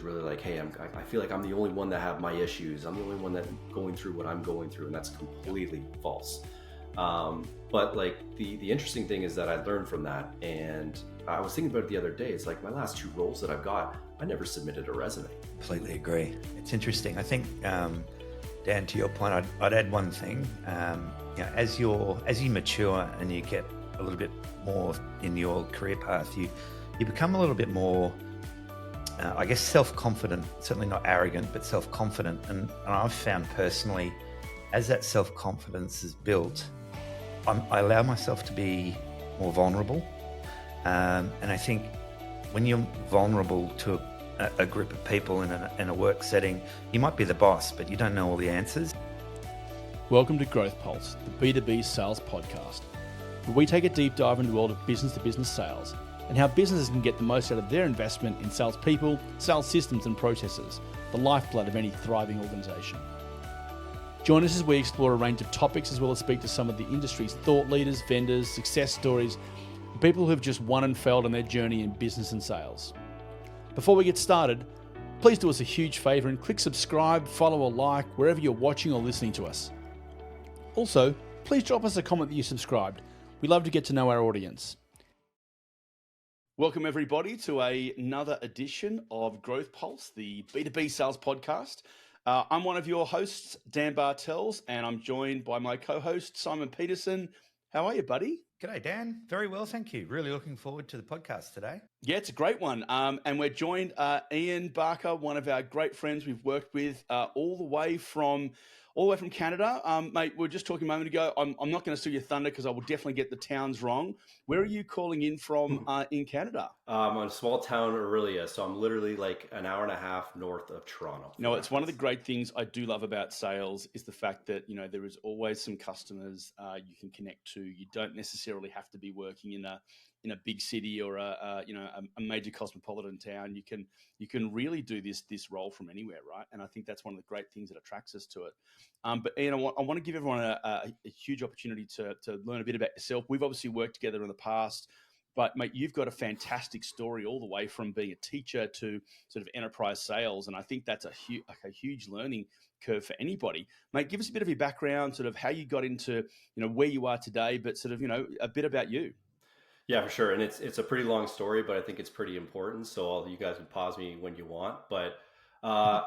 really like, hey, I feel like I'm the only one that have my issues. I'm the only one that's going through what I'm going through, and that's completely false. But like the interesting thing is that I learned from that, and I was thinking about it the other day. It's like my last 2 roles that I've got, I never submitted a resume. Completely agree. It's interesting. I think, Dan, to your point, I'd add one thing. As you mature and you get a little bit more in your career path, you become a little bit more, self-confident. Certainly not arrogant, but self-confident. And I've found personally, as that self-confidence is built, I allow myself to be more vulnerable. And I think when you're vulnerable to a group of people in a work setting, you might be the boss, but you don't know all the answers. Welcome to GrowthPulse, the B2B Sales Podcast, where we take a deep dive into the world of business-to-business sales and how businesses can get the most out of their investment in salespeople, sales systems and processes, the lifeblood of any thriving organization. Join us as we explore a range of topics, as well as speak to some of the industry's thought leaders, vendors, success stories, and people who have just won and failed on their journey in business and sales. Before we get started, please do us a huge favor and click subscribe, follow or like wherever you're watching or listening to us. Also, please drop us a comment that you subscribed. We love to get to know our audience. Welcome everybody to another edition of GrowthPulse, the B2B Sales Podcast. I'm one of your hosts, Dan Bartels, and I'm joined by my co-host, Simon Peterson. How are you, buddy? G'day, Dan. Very well, thank you. Really looking forward to the podcast today. Yeah, it's a great one. And we're joined, Ian Barker, one of our great friends we've worked with all the way from Canada. Mate, we were just talking a moment ago. I'm not going to steal your thunder because I will definitely get the towns wrong. Where are you calling in from in Canada? I'm in a small town, Aurelia, so I'm literally like an hour and a half north of Toronto. No, it's one of the great things I do love about sales is the fact that, there is always some customers you can connect to. You don't necessarily have to be working in a big city or a major cosmopolitan town. You can really do this role from anywhere, right? And I think that's one of the great things that attracts us to it. But Ian, I want to give everyone a huge opportunity to learn a bit about yourself. We've obviously worked together in the past, but mate, you've got a fantastic story all the way from being a teacher to sort of enterprise sales, and I think that's a huge learning curve for anybody. Mate, give us a bit of your background, sort of how you got into where you are today, but sort of a bit about you. Yeah, for sure. And it's a pretty long story, but I think it's pretty important. So all you guys can pause me when you want. But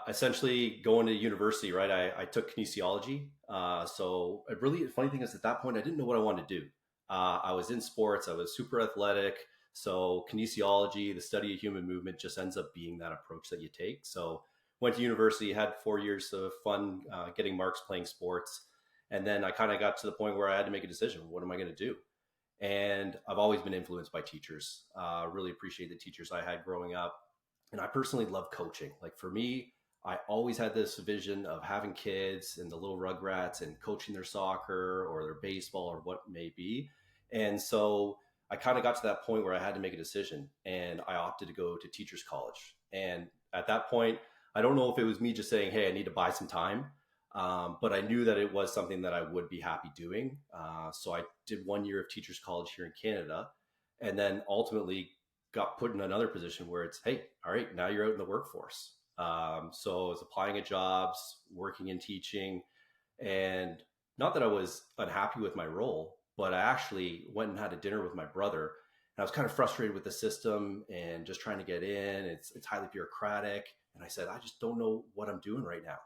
essentially going to university, right? I took kinesiology. So the funny thing is at that point, I didn't know what I wanted to do. I was in sports. I was super athletic. So kinesiology, the study of human movement, just ends up being that approach that you take. So went to university, had 4 years of fun, getting marks playing sports. And then I kind of got to the point where I had to make a decision. What am I going to do? And I've always been influenced by teachers. Really appreciate the teachers I had growing up. And I personally love coaching. Like for me, I always had this vision of having kids and the little rugrats and coaching their soccer or their baseball or what it may be. And so I kind of got to that point where I had to make a decision, and I opted to go to teachers college. And at that point, I don't know if it was me just saying, hey, I need to buy some time. But I knew that it was something that I would be happy doing. So I did 1 year of teachers college here in Canada, and then ultimately got put in another position where it's, hey, all right, now you're out in the workforce. So I was applying at jobs, working in teaching, and not that I was unhappy with my role, but I actually went and had a dinner with my brother, and I was kind of frustrated with the system and just trying to get in. It's highly bureaucratic. And I said, I just don't know what I'm doing right now.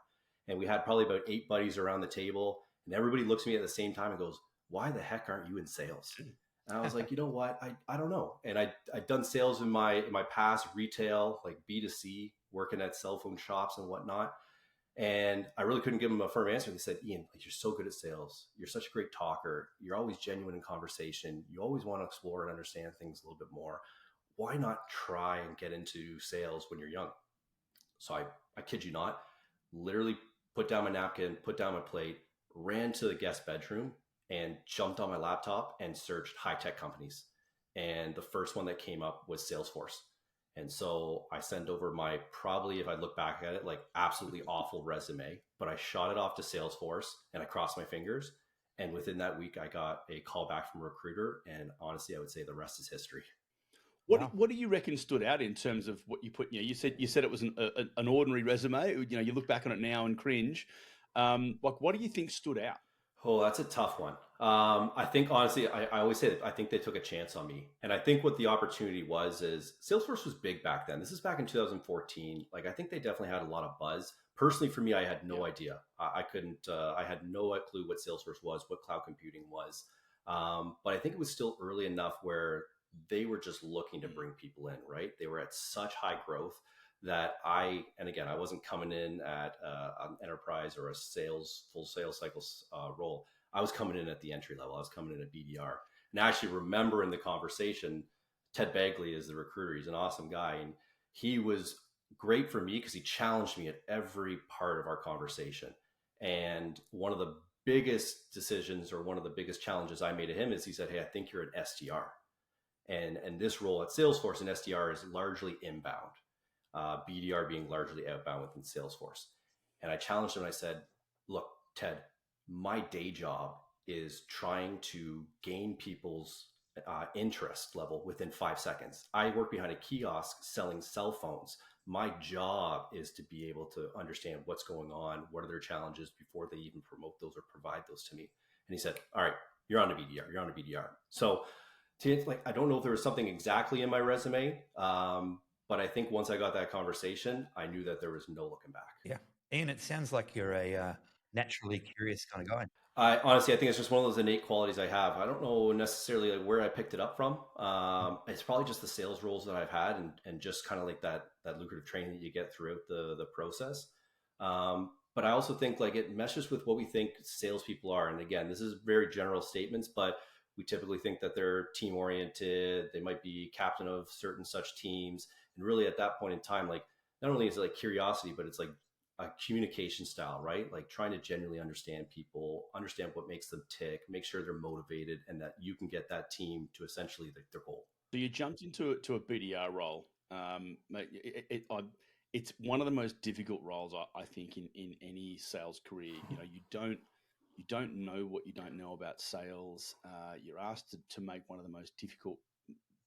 And we had probably about 8 buddies around the table, and everybody looks at me at the same time and goes, why the heck aren't you in sales? And I was like, you know what? I don't know. And I'd done sales in my past, retail, like B2C, working at cell phone shops and whatnot. And I really couldn't give them a firm answer. They said, Ian, like, you're so good at sales. You're such a great talker. You're always genuine in conversation. You always want to explore and understand things a little bit more. Why not try and get into sales when you're young? So I kid you not, literally put down my napkin, put down my plate, ran to the guest bedroom and jumped on my laptop and searched high-tech companies. And the first one that came up was Salesforce. And so I sent over my, probably, if I look back at it, like absolutely awful resume, but I shot it off to Salesforce and I crossed my fingers. And within that week, I got a call back from a recruiter. And honestly, I would say the rest is history. Wow. What do you reckon stood out in terms of what you put? You said it was an ordinary resume. You look back on it now and cringe. Like, what do you think stood out? Oh, that's a tough one. I think honestly, I always say that I think they took a chance on me, and I think what the opportunity was is Salesforce was big back then. This is back in 2014. Like I think they definitely had a lot of buzz. Personally, for me, I had Yeah. no idea. I couldn't. I had no clue what Salesforce was, what cloud computing was. But I think it was still early enough where they were just looking to Mm. bring people in. Right? They were at such high growth that and again, I wasn't coming in at an enterprise or a full sales cycles role. I was coming in at the entry level. I was coming in at BDR. And I actually remember in the conversation, Ted Bagley is the recruiter. He's an awesome guy. And he was great for me because he challenged me at every part of our conversation. And one of the biggest decisions or one of the biggest challenges I made to him is he said, "Hey, I think you're an SDR." And this role at Salesforce and SDR is largely inbound, BDR being largely outbound within Salesforce. And I challenged him and I said, "Look, Ted, my day job is trying to gain people's interest level within 5 seconds. I work behind a kiosk selling cell phones. My job is to be able to understand what's going on, what are their challenges before they even promote those or provide those to me." And he said, "All right, you're on a BDR. You're on a BDR." So like, I don't know if there was something exactly in my resume, but I think once I got that conversation, I knew that there was no looking back. Yeah. Ian, it sounds like you're a naturally curious kind of guy. I honestly, I think it's just one of those innate qualities I have. I don't know necessarily like where I picked it up from. It's probably just the sales roles that I've had, and just kind of like that lucrative training that you get throughout the process. But I also think like it meshes with what we think salespeople are. And again, this is very general statements, but we typically think that they're team oriented. They might be captain of certain such teams, and really at that point in time, like not only is it like curiosity, but it's like a communication style, right? Like trying to genuinely understand people, understand what makes them tick, make sure they're motivated, and that you can get that team to essentially their goal. So you jumped into a BDR role. Mate, it's one of the most difficult roles I think in any sales career. You don't know what you don't know about sales. You're asked to make one of the most difficult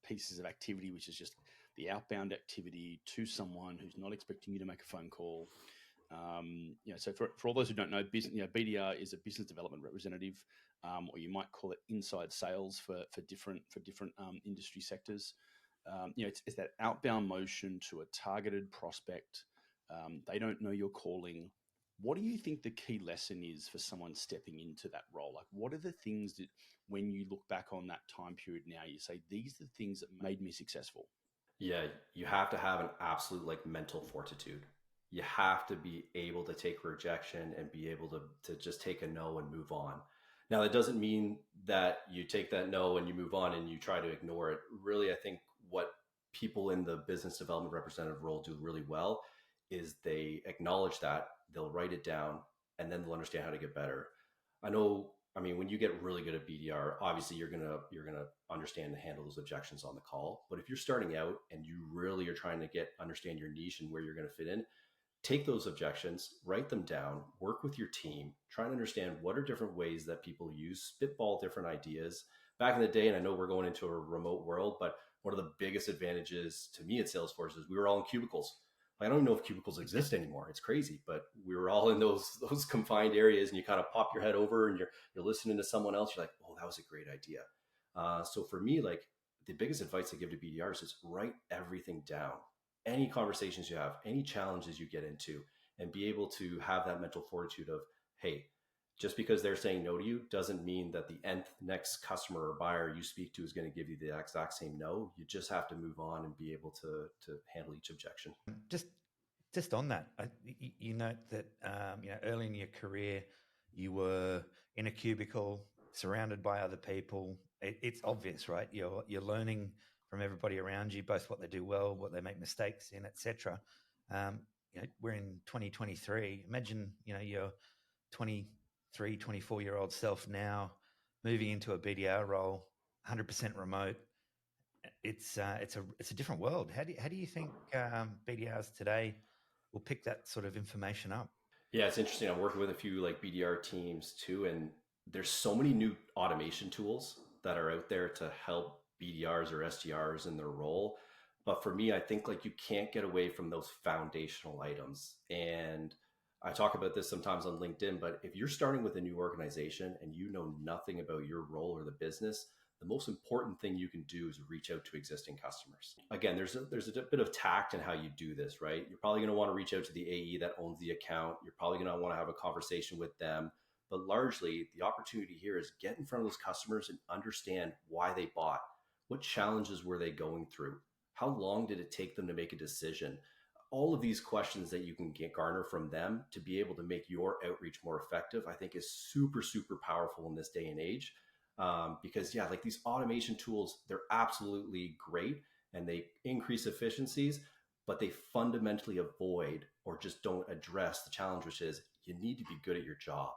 pieces of activity, which is just the outbound activity to someone who's not expecting you to make a phone call. So for all those who don't know, BDR is a business development representative, or you might call it inside sales for different industry sectors. It's that outbound motion to a targeted prospect. They don't know you're calling. What do you think the key lesson is for someone stepping into that role? Like, what are the things that when you look back on that time period now, you say, these are the things that made me successful? Yeah, you have to have an absolute like mental fortitude. You have to be able to take rejection and be able to just take a no and move on. Now, that doesn't mean that you take that no and you move on and you try to ignore it. Really, I think what people in the business development representative role do really well is they acknowledge that, they'll write it down, and then they'll understand how to get better. I know, I mean, when you get really good at BDR, obviously you're gonna understand and handle those objections on the call. But if you're starting out and you really are trying to understand your niche and where you're going to fit in, take those objections, write them down, work with your team, try and understand what are different ways that people use, spitball different ideas. Back in the day, and I know we're going into a remote world, but one of the biggest advantages to me at Salesforce is we were all in cubicles. I don't even know if cubicles exist anymore. It's crazy, but we were all in those confined areas, and you kind of pop your head over and you're listening to someone else. You're like, "Oh, that was a great idea." So for me, like the biggest advice I give to BDRs is write everything down. Any conversations you have, any challenges you get into, and be able to have that mental fortitude of, hey, just because they're saying no to you doesn't mean that the nth next customer or buyer you speak to is going to give you the exact same no. You just have to move on and be able to handle each objection. Just on that, you note that early in your career, you were in a cubicle, surrounded by other people. It's obvious, right? You're learning from everybody around you, both what they do well, what they make mistakes in, etc. We're in 2023. Imagine your 23, 24-year-old self now moving into a BDR role, 100% remote. It's a different world. How do you think BDRs today will pick that sort of information up? Yeah, it's interesting. I'm working with a few like BDR teams too, and there's so many new automation tools that are out there to help BDRs or SDRs in their role. But for me, I think like you can't get away from those foundational items. And I talk about this sometimes on LinkedIn, but if you're starting with a new organization and you know nothing about your role or the business, the most important thing you can do is reach out to existing customers. Again, there's a bit of tact in how you do this, right? You're probably going to want to reach out to the AE that owns the account. You're probably going to want to have a conversation with them. But largely, the opportunity here is get in front of those customers and understand why they bought. What challenges were they going through? How long did it take them to make a decision? All of these questions that you can garner from them to be able to make your outreach more effective, I think is super, super powerful in this day and age. Because yeah, like these automation tools, they're absolutely great and they increase efficiencies, but they fundamentally avoid or just don't address the challenge, which is you need to be good at your job.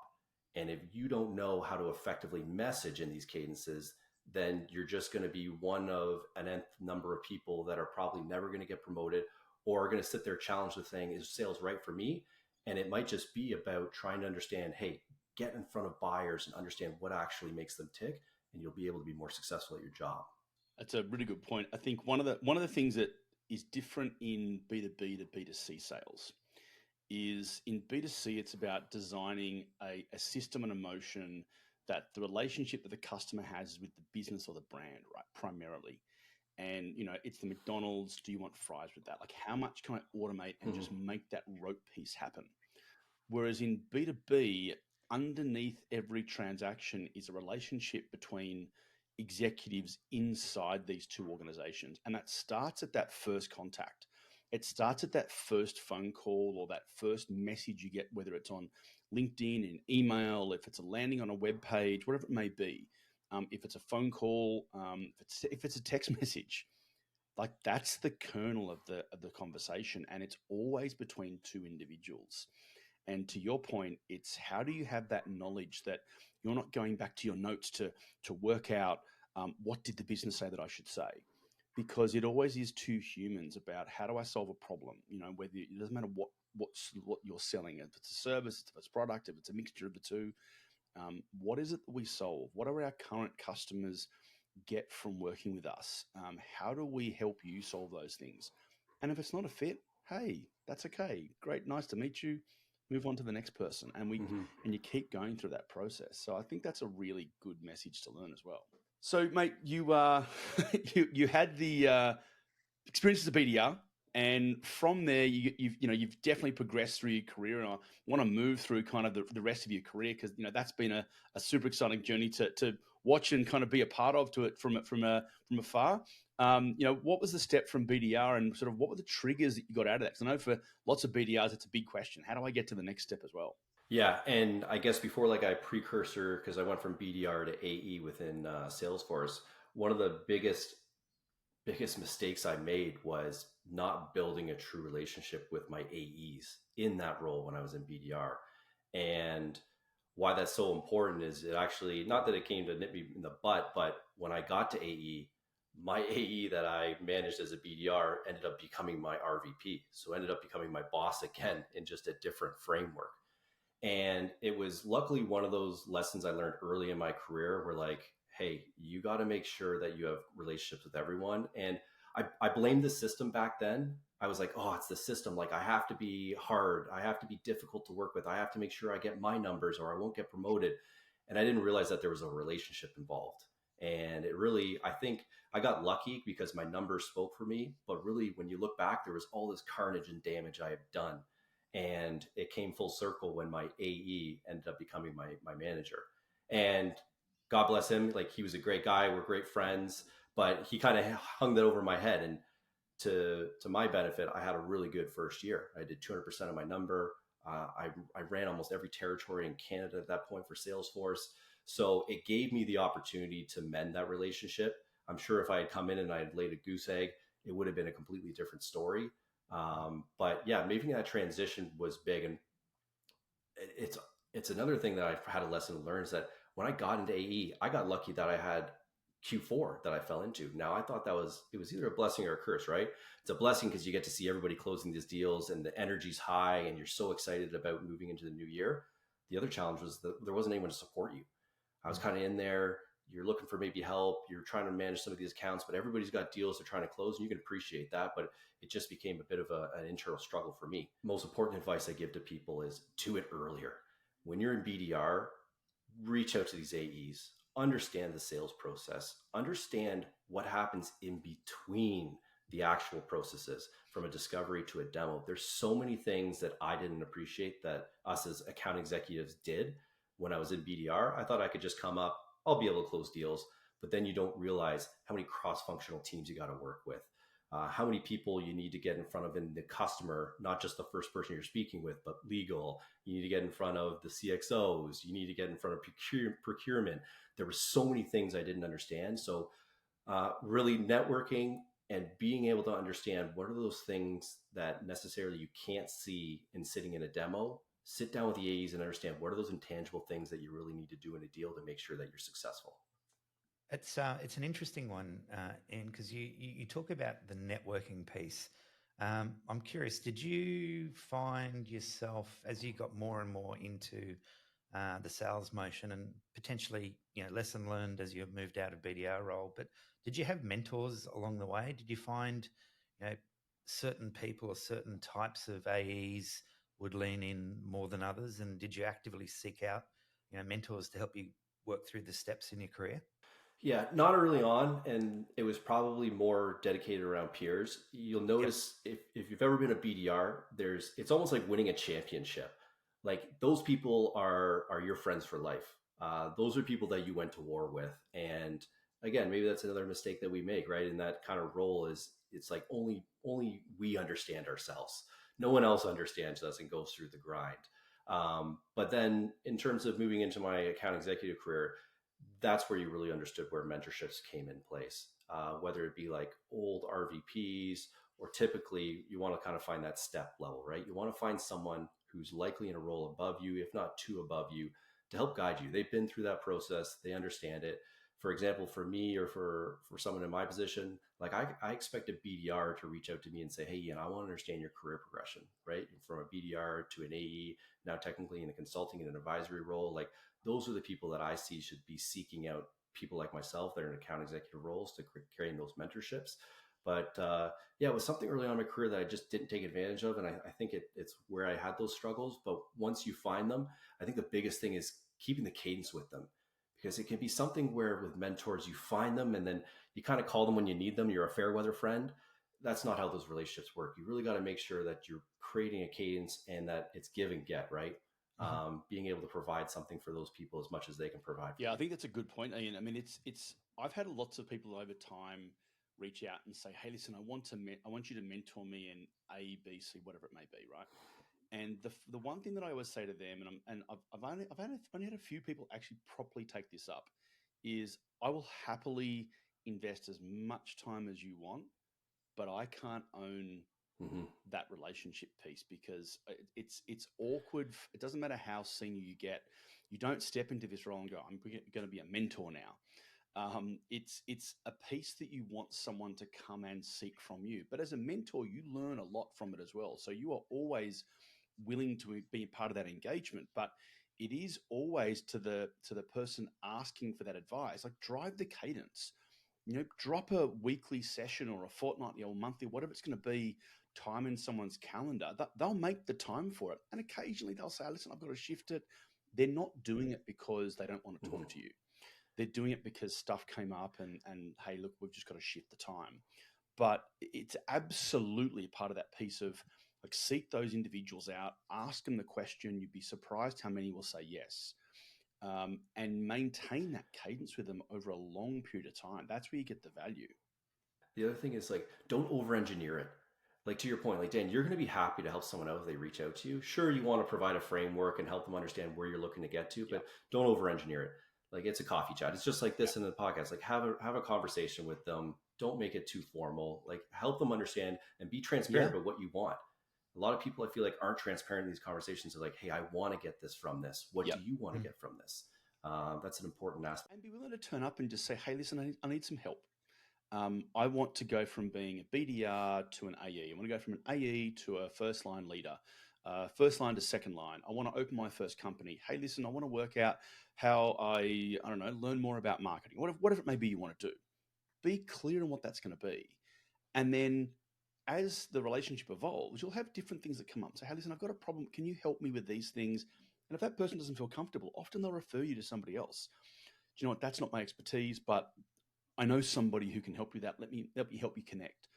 And if you don't know how to effectively message in these cadences, then you're just going to be one of an nth number of people that are probably never going to get promoted or are going to sit there challenged with saying, is sales right for me? And it might just be about trying to understand, hey, get in front of buyers and understand what actually makes them tick, and you'll be able to be more successful at your job. That's a really good point. I think one of the things that is different in B2B to B2C sales is in B2C, it's about designing a system and emotion that the relationship that the customer has with the business or the brand, right, primarily. And, it's the McDonald's, do you want fries with that? Like how much can I automate and just make that rope piece happen? Whereas in B2B, underneath every transaction is a relationship between executives inside these two organizations. And that starts at that first contact. It starts at that first phone call or that first message you get, whether it's on LinkedIn, in email, if it's a landing on a web page, whatever it may be. If it's a phone call, if it's a text message, like that's the kernel of the conversation, and it's always between two individuals. And to your point, it's how do you have that knowledge that you're not going back to your notes to work out what did the business say that I should say? Because it always is two humans about how do I solve a problem? Whether it doesn't matter what you're selling, if it's a service, if it's a product, if it's a mixture of the two. What is it that we solve? What are our current customers get from working with us? How do we help you solve those things? And if it's not a fit, hey, that's okay. Great, nice to meet you. Move on to the next person, and and you keep going through that process. So I think that's a really good message to learn as well. So, mate, you you had the experience as a BDR, and from there, you've definitely progressed through your career. And I want to move through kind of the rest of your career because that's been a super exciting journey to watch and kind of be a part of to it from afar. What was the step from BDR and sort of what were the triggers that you got out of that? Because I know for lots of BDRs, it's a big question. How do I get to the next step as well? Yeah, and I guess before like I precursor, because I went from BDR to AE within Salesforce, one of the biggest mistakes I made was not building a true relationship with my AEs in that role when I was in BDR. And why that's so important is it actually, not that it came to nip me in the butt, but when I got to AE, my AE that I managed as a BDR ended up becoming my RVP. So ended up becoming my boss again in just a different framework. And it was luckily one of those lessons I learned early in my career where like, hey, you got to make sure that you have relationships with everyone. And I blamed the system back then. I was like, oh, it's the system. Like I have to be hard. I have to be difficult to work with. I have to make sure I get my numbers or I won't get promoted. And I didn't realize that there was a relationship involved. And it really, I think I got lucky because my numbers spoke for me. But really, when you look back, there was all this carnage and damage I had done. And it came full circle when my AE ended up becoming my manager. And God bless him. Like he was a great guy. We're great friends, but he kind of hung that over my head. And to my benefit, I had a really good first year. I did 200% of my number. I ran almost every territory in Canada at that point for Salesforce. So it gave me the opportunity to mend that relationship. I'm sure if I had come in and I had laid a goose egg, it would have been a completely different story. But yeah, making that transition was big. And it's another thing that I've had a lesson to learn is that when I got into AE, I got lucky that I had Q4 that I fell into. Now I thought it was either a blessing or a curse, right? It's a blessing because you get to see everybody closing these deals and the energy's high and you're so excited about moving into the new year. The other challenge was that there wasn't anyone to support you. I was kind of in there, you're looking for maybe help, you're trying to manage some of these accounts, but everybody's got deals they're trying to close, and you can appreciate that. But it just became a bit of an internal struggle for me. Most important advice I give to people is do it earlier. When you're in BDR, reach out to these AEs, understand the sales process, understand what happens in between the actual processes from a discovery to a demo. There's so many things that I didn't appreciate that us as account executives did when I was in BDR. I thought I could just come up, I'll be able to close deals, but then you don't realize how many cross-functional teams you got to work with. How many people you need to get in front of in the customer, not just the first person you're speaking with, but legal. You need to get in front of the CXOs. You need to get in front of procurement. There were so many things I didn't understand. So really networking and being able to understand what are those things that necessarily you can't see in sitting in a demo. Sit down with the AEs and understand what are those intangible things that you really need to do in a deal to make sure that you're successful. It's an interesting one, Ian, because you talk about the networking piece. I'm curious, did you find yourself, as you got more and more into the sales motion, and potentially, lesson learned as you moved out of BDR role, but did you have mentors along the way? Did you find, certain people or certain types of AEs would lean in more than others? And did you actively seek out, mentors to help you work through the steps in your career? Yeah, not early on, and it was probably more dedicated around peers. You'll notice if you've ever been a BDR, it's almost like winning a championship. Like those people are your friends for life. Those are people that you went to war with, and again, maybe that's another mistake that we make, right? In that kind of role is it's like only we understand ourselves. No one else understands us and goes through the grind. But then, in terms of moving into my account executive career, that's where you really understood where mentorships came in place, whether it be like old RVPs or typically you want to kind of find that step level, right? You want to find someone who's likely in a role above you, if not two above you, to help guide you. They've been through that process. They understand it. For example, for me or for someone in my position, like I expect a BDR to reach out to me and say, hey, Ian, I want to understand your career progression, right? From a BDR to an AE, now technically in a consulting and an advisory role, like those are the people that I see should be seeking out people like myself that are in account executive roles to carrying those mentorships. But yeah, it was something early on in my career that I just didn't take advantage of. And I think it's where I had those struggles. But once you find them, I think the biggest thing is keeping the cadence with them. Because it can be something where with mentors, you find them and then you kind of call them when you need them. You're a fair weather friend. That's not how those relationships work. You really got to make sure that you're creating a cadence and that it's give and get, right? Being able to provide something for those people as much as they can provide. Yeah, I think that's a good point, Ian. I mean, it's. I've had lots of people over time reach out and say, "Hey, listen, I want you to mentor me in A, B, C, whatever it may be, right?" And the one thing that I always say to them, and I've only had a few people actually properly take this up, is I will happily invest as much time as you want, but I can't own that relationship piece because it's awkward. It doesn't matter how senior you get. You don't step into this role and go, I'm going to be a mentor now. It's a piece that you want someone to come and seek from you. But as a mentor, you learn a lot from it as well. So you are always willing to be part of that engagement, but it is always to the person asking for that advice. Like drive the cadence. Drop a weekly session or a fortnightly or monthly, whatever it's going to be, time in someone's calendar. They'll make the time for it. And occasionally they'll say, listen, I've got to shift it. They're not doing it because they don't want to talk to you. They're doing it because stuff came up and hey, look, we've just got to shift the time. But it's absolutely part of that piece of like seek those individuals out, ask them the question. You'd be surprised how many will say yes. And maintain that cadence with them over a long period of time. That's where you get the value. The other thing is like, don't over engineer it. Like to your point, like Dan, you're going to be happy to help someone out if they reach out to you. Sure, you want to provide a framework and help them understand where you're looking to get to, but don't over engineer it. Like it's a coffee chat. It's just like this in the podcast. Like have a conversation with them. Don't make it too formal. Like help them understand and be transparent about what you want. A lot of people I feel like aren't transparent in these conversations. Are like, hey, I want to get this from this. What do you want to get from this? That's an important aspect. And be willing to turn up and just say, hey, listen, I need some help. I want to go from being a BDR to an AE. I want to go from an AE to a first line leader. first line to second line. I want to open my first company. Hey, listen, I want to work out how I don't know, learn more about marketing. Whatever it may be you want to do. Be clear on what that's going to be. And then as the relationship evolves, you'll have different things that come up. So, hey, listen, I've got a problem. Can you help me with these things? And if that person doesn't feel comfortable, often they'll refer you to somebody else. Do you know what? That's not my expertise, but I know somebody who can help you with that. Let me help you connect.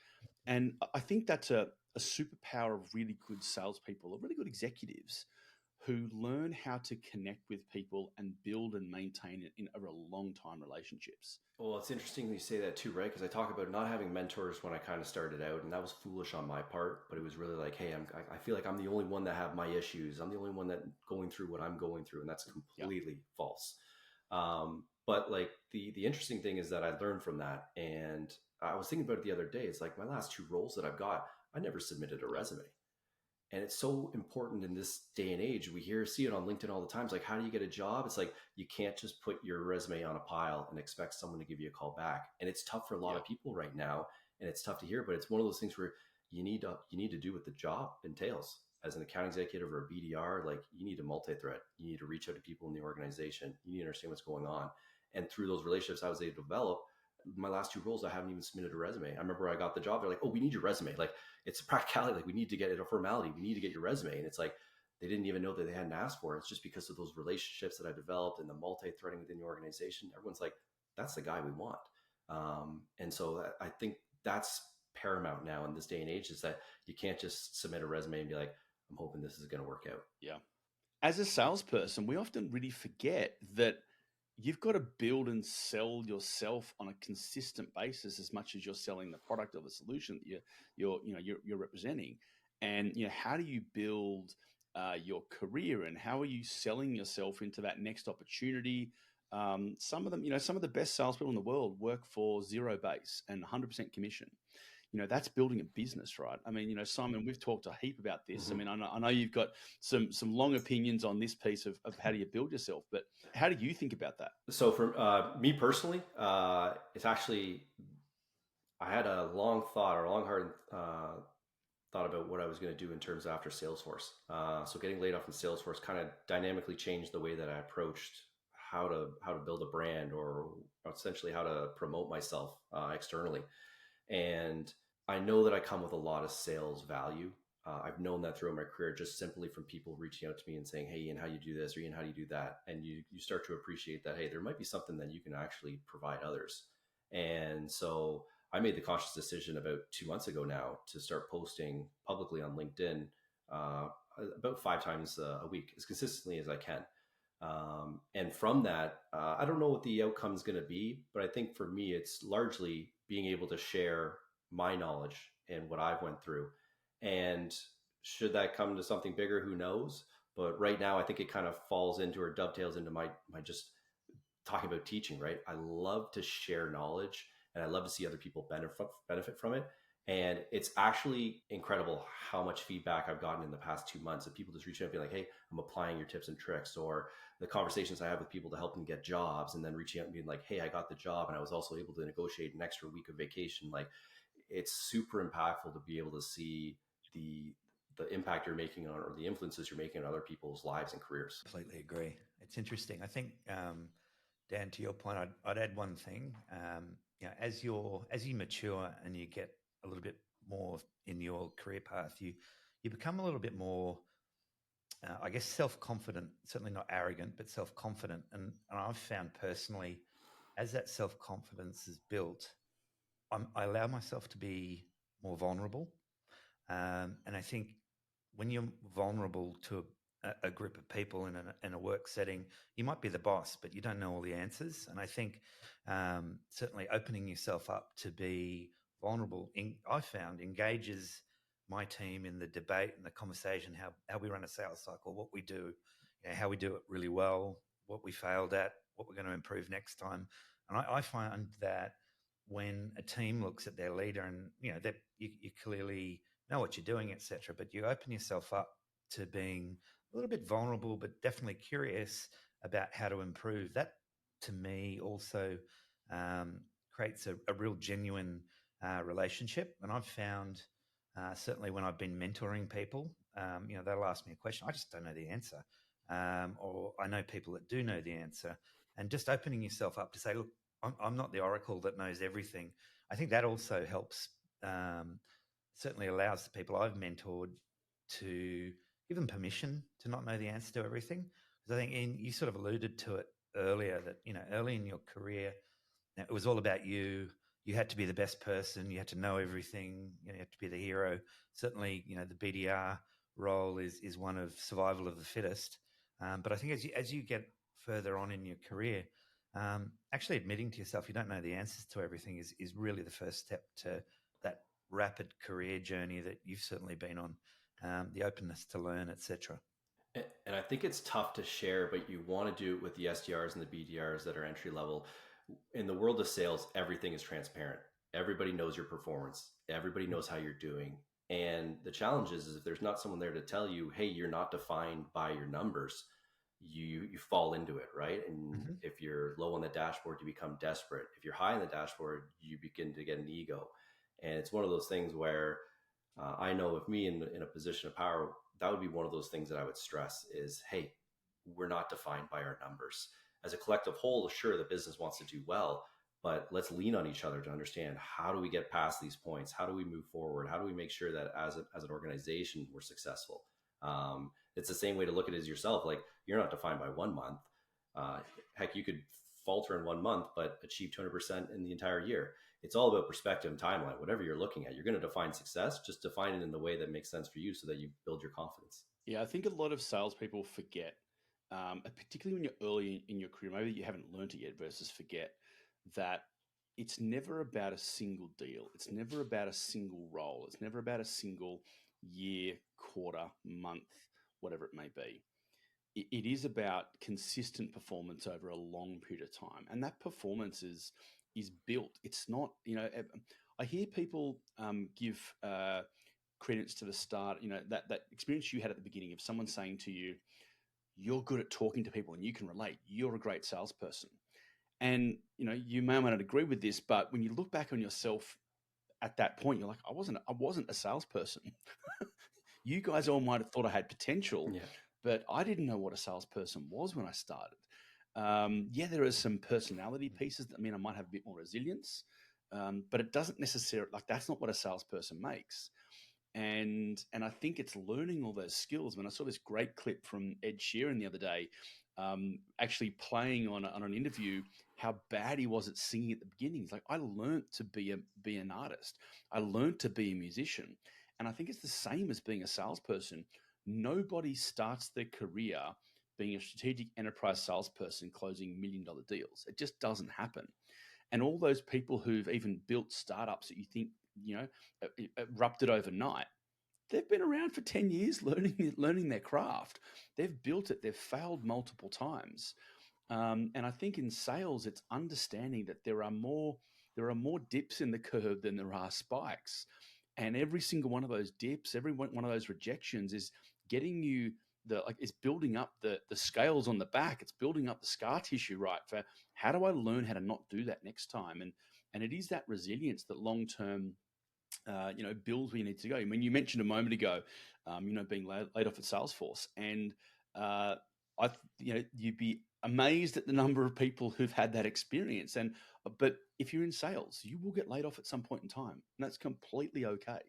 And I think that's a superpower of really good salespeople, of really good executives who learn how to connect with people and build and maintain it in over long time relationships. Well, it's interesting you say that too, right? Because I talk about not having mentors when I kind of started out, and that was foolish on my part. But it was really like, hey, I feel like I'm the only one that have my issues. I'm the only one that going through what I'm going through, and that's completely false. But like the interesting thing is that I learned from that, and I was thinking about it the other day. It's like my last two roles that I've got, I never submitted a resume. And it's so important in this day and age. We see it on LinkedIn all the time. It's like, how do you get a job? It's like, you can't just put your resume on a pile and expect someone to give you a call back. And it's tough for a lot of people right now. And it's tough to hear, but it's one of those things where you need to do what the job entails. As an account executive or a BDR, like you need to multi-thread. You need to reach out to people in the organization. You need to understand what's going on. And through those relationships I was able to develop, my last two roles, I haven't even submitted a resume. I remember I got the job. They're like, oh, we need your resume. Like, it's a practicality. Like, we need to get it a formality. We need to get your resume. And it's like, they didn't even know that they hadn't asked for it. It's just because of those relationships that I developed and the multi-threading within the organization. Everyone's like, that's the guy we want. And so I think that's paramount now in this day and age, is that you can't just submit a resume and be like, I'm hoping this is going to work out. Yeah. As a salesperson, we often really forget that you've got to build and sell yourself on a consistent basis as much as you're selling the product or the solution that you're representing. And how do you build your career, and how are you selling yourself into that next opportunity? Some of them, some of the best salespeople in the world work for zero base and 100% commission. That's building a business, right? I mean, Simon, we've talked a heap about this. Mm-hmm. I mean, I know you've got some long opinions on this piece of how do you build yourself, but how do you think about that? So for me personally, it's actually, I had a long hard thought about what I was going to do in terms of after Salesforce. So getting laid off from Salesforce kind of dynamically changed the way that I approached how to build a brand, or essentially how to promote myself externally. And I know that I come with a lot of sales value. I've known that throughout my career, just simply from people reaching out to me and saying, hey, Ian, how do you do this? Or Ian, how do you do that? And you start to appreciate that, hey, there might be something that you can actually provide others. And so I made the conscious decision about 2 months ago now to start posting publicly on LinkedIn about 5 times a week, as consistently as I can. And from that, I don't know what the outcome is going to be, but I think for me, it's largely being able to share my knowledge and what I've went through. And should that come to something bigger, who knows? But right now, I think it kind of falls into, or dovetails into my just talking about teaching, right? I love to share knowledge, and I love to see other people benefit from it. And it's actually incredible how much feedback I've gotten in the past 2 months of people just reaching out and being like, hey, I'm applying your tips and tricks, or the conversations I have with people to help them get jobs, and then reaching out and being like, hey, I got the job and I was also able to negotiate an extra week of vacation. Like, it's super impactful to be able to see the impact you're making on, or the influences you're making on other people's lives and careers. Completely agree. It's interesting. I think, Dan, to your point, I'd add one thing. As you mature and you get a little bit more in your career path, you become a little bit more, I guess, self-confident. Certainly not arrogant, but self-confident. And I've found personally, as that self-confidence is built, I allow myself to be more vulnerable. And I think when you're vulnerable to a group of people in a work setting, you might be the boss, but you don't know all the answers. And I think certainly opening yourself up to be vulnerable, I found, engages my team in the debate and the conversation, how we run a sales cycle, what we do, how we do it really well, what we failed at, what we're going to improve next time. And I find that when a team looks at their leader and, that you clearly know what you're doing, etc., but you open yourself up to being a little bit vulnerable, but definitely curious about how to improve. That, to me, also creates a real genuine relationship. And I've found, certainly when I've been mentoring people, they'll ask me a question. I just don't know the answer. Or I know people that do know the answer. And just opening yourself up to say, look, I'm not the oracle that knows everything. I think that also helps, certainly allows the people I've mentored to give them permission to not know the answer to everything. Because I think you sort of alluded to it earlier that, early in your career, it was all about you. You had to be the best person. You had to know everything. You had to be the hero. Certainly, the BDR role is one of survival of the fittest. But I think as you get further on in your career, actually admitting to yourself you don't know the answers to everything is really the first step to that rapid career journey that you've certainly been on. The openness to learn, etc. And I think it's tough to share, but you want to do it with the SDRs and the BDRs that are entry level. In the world of sales, everything is transparent. Everybody knows your performance. Everybody knows how you're doing. And the challenge is if there's not someone there to tell you, hey, you're not defined by your numbers, you fall into it, right? And if you're low on the dashboard, you become desperate. If you're high on the dashboard, you begin to get an ego. And it's one of those things where I know if me in a position of power, that would be one of those things that I would stress is, hey, we're not defined by our numbers. As a collective whole, sure, the business wants to do well, but let's lean on each other to understand how do we get past these points? How do we move forward? How do we make sure that as an organization, we're successful? It's the same way to look at it as yourself. Like you're not defined by 1 month. Heck, you could falter in 1 month, but achieve 200% in the entire year. It's all about perspective and timeline. Whatever you're looking at, you're going to define success. Just define it in the way that makes sense for you so that you build your confidence. Yeah, I think a lot of salespeople forget, particularly when you're early in your career, maybe you haven't learned it yet versus forget that it's never about a single deal. It's never about a single role. It's never about a single year, quarter, month, whatever it may be. It is about consistent performance over a long period of time, and that performance is built. It's not, I hear people give credence to the start, that experience you had at the beginning of someone saying to you, you're good at talking to people and you can relate. You're a great salesperson. And, you may or may not agree with this, but when you look back on yourself at that point, you're like, I wasn't a salesperson. You guys all might have thought I had potential, but I didn't know what a salesperson was when I started. There are some personality pieces that mean I might have a bit more resilience, but it doesn't necessarily, that's not what a salesperson makes. And I think it's learning all those skills. When I saw this great clip from Ed Sheeran the other day, actually playing on an interview how bad he was at singing at the beginning. He's like, I learned to be an artist. I learned to be a musician. And I think it's the same as being a salesperson. Nobody starts their career being a strategic enterprise salesperson closing $1 million deals. It just doesn't happen. And all those people who've even built startups that you think, erupted overnight, they've been around for 10 years learning their craft. They've built it. They've failed multiple times. And I think in sales, it's understanding that there are more dips in the curve than there are spikes. And every single one of those dips, every one of those rejections is getting you it's building up the scales on the back. It's building up the scar tissue, right? For how do I learn how to not do that next time? And it is that resilience that long term, builds where you need to go. I mean, you mentioned a moment ago, being laid off at Salesforce, and you'd be amazed at the number of people who've had that experience. But if you're in sales, you will get laid off at some point in time, and that's completely okay.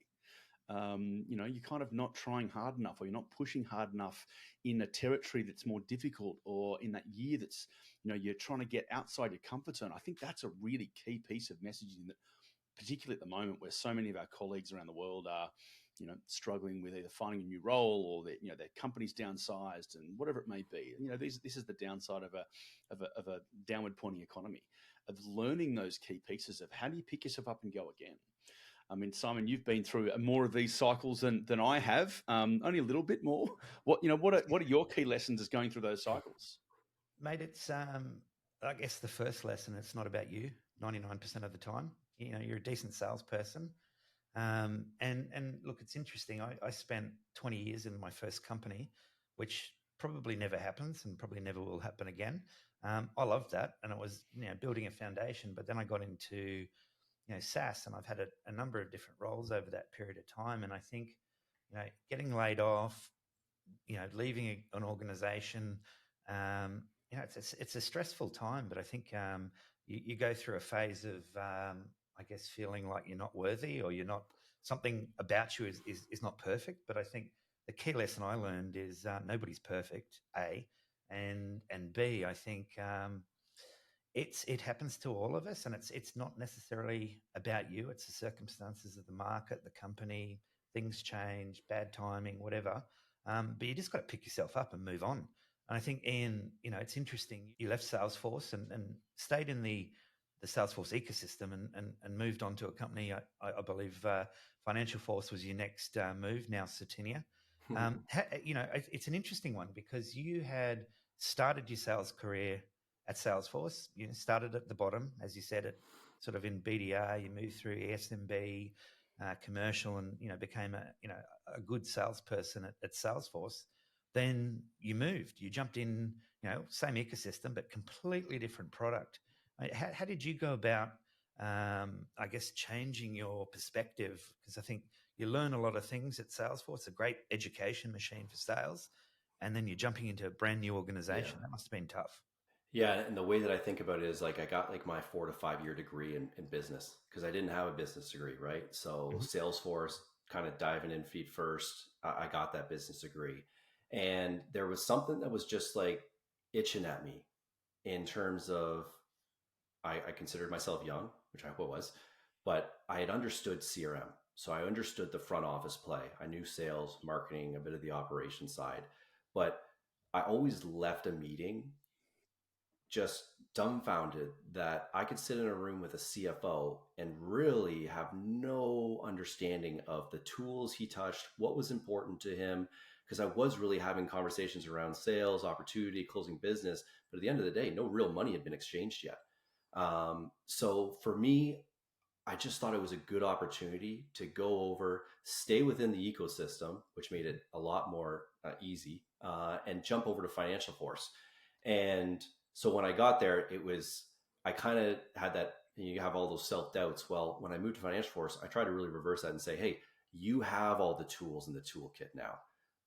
You're kind of not trying hard enough, or you're not pushing hard enough in a territory that's more difficult, or in that year that's, you're trying to get outside your comfort zone. I think that's a really key piece of messaging that, particularly at the moment where so many of our colleagues around the world are, struggling with either finding a new role or their company's downsized and whatever it may be. This is the downside of a downward pointing economy, of learning those key pieces of how do you pick yourself up and go again. I mean, Simon, you've been through more of these cycles than I have, only a little bit more. What are your key lessons as going through those cycles? Mate, it's I guess the first lesson, it's not about you 99% of the time. You're a decent salesperson. And look, it's interesting. I spent 20 years in my first company, which probably never happens and probably never will happen again. I loved that. And it was, building a foundation, but then I got into, SaaS, and I've had a number of different roles over that period of time. And I think, getting laid off, leaving an organization, it's a stressful time, but I think you go through a phase of, I guess, feeling like you're not worthy, or something about you is not perfect. But I think the key lesson I learned is nobody's perfect, A, and B, I think it happens to all of us, and it's not necessarily about you. It's the circumstances of the market, the company, things change, bad timing, whatever. But you just got to pick yourself up and move on. And I think, Ian, it's interesting. You left Salesforce and stayed in the Salesforce ecosystem and moved on to a company. I believe Financial Force was your next move. Now Certinia. It's an interesting one because you had started your sales career at Salesforce. You started at the bottom, as you said, it sort of in BDR. You moved through SMB, commercial, and became a good salesperson at Salesforce. Then you moved. You jumped in, same ecosystem but completely different product. How did you go about, I guess, changing your perspective? Because I think you learn a lot of things at Salesforce, a great education machine for sales, and then you're jumping into a brand new organization. That must have been tough. Yeah, and the way that I think about it is like I got like my 4 to 5 year degree in business because I didn't have a business degree, right? So Salesforce, kind of diving in feet first, I got that business degree, and there was something that was just like itching at me in terms of I considered myself young, which I hope I was, but I had understood CRM. So I understood the front office play. I knew sales, marketing, a bit of the operation side, but I always left a meeting just dumbfounded that I could sit in a room with a CFO and really have no understanding of the tools he touched, what was important to him, because I was really having conversations around sales, opportunity, closing business. But at the end of the day, no real money had been exchanged yet. So for me, I just thought it was a good opportunity to go over, stay within the ecosystem, which made it a lot more easy, and jump over to Financial Force. And so when I got there, I kind of had that, you have all those self-doubts. Well, when I moved to Financial Force, I tried to really reverse that and say, hey, you have all the tools in the toolkit now.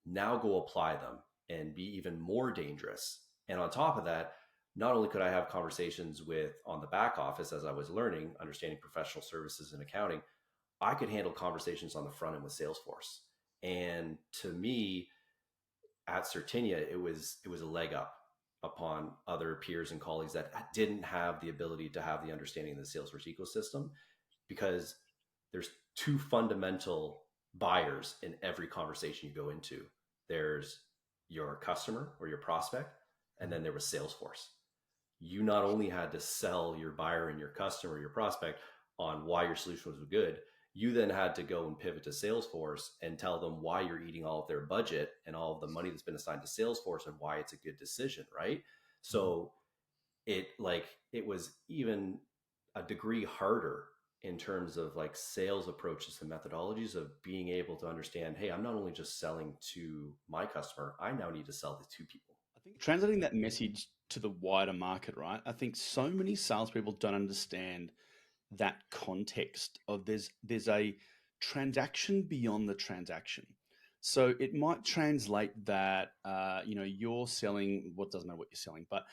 Now go apply them and be even more dangerous. And on top of that, not only could I have conversations on the back office as I was learning, understanding professional services and accounting, I could handle conversations on the front end with Salesforce. And to me, at Certinia, it was a leg up upon other peers and colleagues that didn't have the ability to have the understanding of the Salesforce ecosystem, because there's two fundamental buyers in every conversation you go into. There's your customer or your prospect, and then there was Salesforce. You not only had to sell your buyer and your customer, or your prospect, on why your solution was good, you then had to go and pivot to Salesforce and tell them why you're eating all of their budget and all of the money that's been assigned to Salesforce and why it's a good decision, right? So it was even a degree harder in terms of like sales approaches and methodologies of being able to understand, hey, I'm not only just selling to my customer, I now need to sell to two people. I think translating that message to the wider market, right? I think so many salespeople don't understand that context of there's a transaction beyond the transaction. So it might translate that you're selling what doesn't know what you're selling, but